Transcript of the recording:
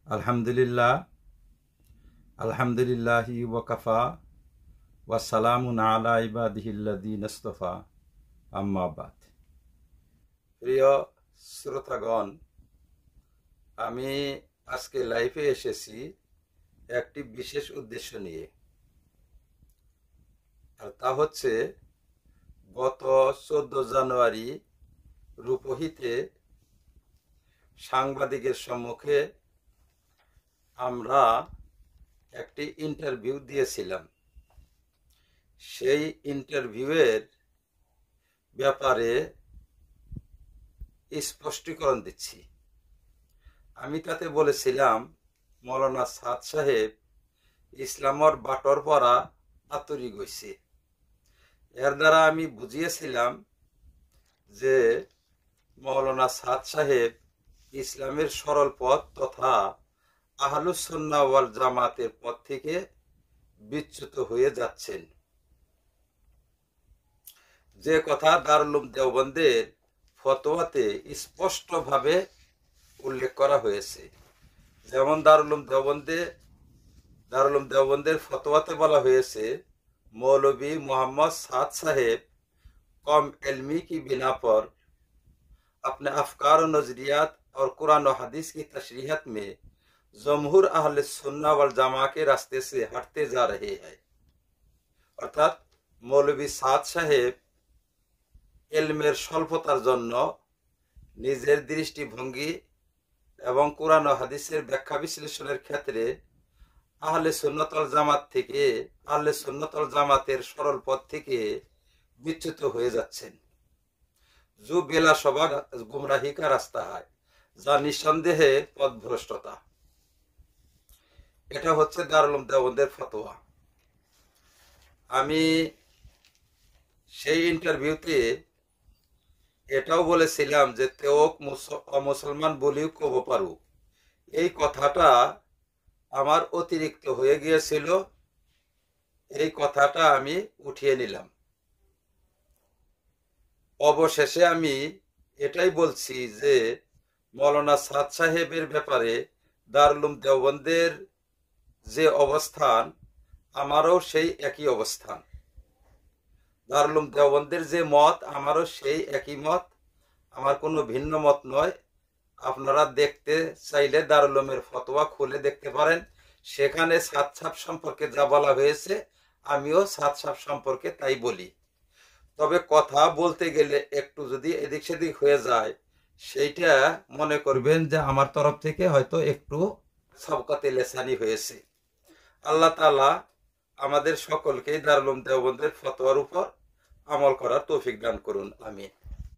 আলহামদুলিল্লাহ আলহামদুলিল্লাহি ওয়াকাফা ওয়াসসালামুন আলা ইবাদিহিল্লাযীনা ইসতাফা আম্মা বাদ। প্রিয় শ্রোতাগণ, আমি আজকে লাইভে এসেছি একটি বিশেষ উদ্দেশ্য নিয়ে, আর তা হচ্ছে গত 14 জানুয়ারি রূপহীতে সাংবাদিকের সম্মুখে আমরা একটি ইন্টারভিউ দিয়েছিলাম। সেই ইন্টারভিউয়ের ব্যাপারে স্পষ্টীকরণ দিচ্ছি। আমি তাতে বলেছিলাম মৌলানা সাদ সাহেব ইসলামর বাটর পরা আতরি গইছে। এর দ্বারা আমি বুঝিয়েছিলাম যে মৌলানা সাদ সাহেব ইসলামের সরল পথ তথা আহলুস সুন্নাহ ওয়াল জামাতের পথ থেকে বিচ্যুত হয়ে যাচ্ছেন। যে কথা দারুল উলুম দেওবন্দের ফতোয়াতে স্পষ্টভাবে উল্লেখ করা হয়েছে। যেমন দারুল উলুম দেওবন্দের ফতোয়াতে বলা হয়েছে, मौलवी मोहम्मद साद साहेब कम इल्मी की बिना पर अपने अफकार और नजरियात और कुरान और हदीस की तशरीहत में जमहूर अहले सुन्ना वल जमा के रास्ते से हटते जा रहे हैं। अर्थात मौलवी साद साहेब इल्मेर स्वल्पतार जन्य निजेर दृष्टिभंगी एवं कुरान और हदीसेर व्याख्या विश्लेषणेर क्षेत्रे आहले सुन्नत वल জামাত থেকে आहले सुन्नत वल জামাতের সরল পথ থেকে বিচ্যুত হয়ে যাচ্ছেন। जो बेला सभा गुमराही का रास्ता है, যা নিঃসন্দেহে পথভ্রষ্টতা। এটা হচ্ছে দারুল উলুম দেওবন্দের ফতোয়া। আমি সেই ইন্টারভিউতে এটাও বলেছিলাম যে তেওক মুসলমান বলিও কব পারু, এই কথাটা আমার অতিরিক্ত হয়ে গিয়েছিল। এই কথাটা আমি উঠিয়ে নিলাম। অবশেষে আমি এটাই বলছি যে মৌলানা সাদ সাহেবের ব্যাপারে দারুল উলুম দেওবন্দের যে অবস্থান, আমারও সেই একই অবস্থান। দারুল উলুম দেওবন্দের যে মত, আমারও সেই একই মত। আমার কোনো ভিন্ন মত নয়। আপনারা দেখতে চাইলে দারুল উলুমের ফতোয়া খুলে দেখতে পারেন। সেখানে সাদ সাহেব সম্পর্কে যা বলা হয়েছে, আমিও সাদ সাহেব সম্পর্কে তাই বলি। তবে কথা বলতে গেলে একটু যদি এদিক সেদিক হয়ে যায়, সেইটা মনে করবেন যে আমার তরফ থেকে হয়তো একটু সবকতে লেসানি হয়েছে। আল্লাহ তাআলা আমাদের সকলকে দারুল উলুম দেওবন্দের ফতোয়ার উপর আমল করার তৌফিক দান করুন। আমিন।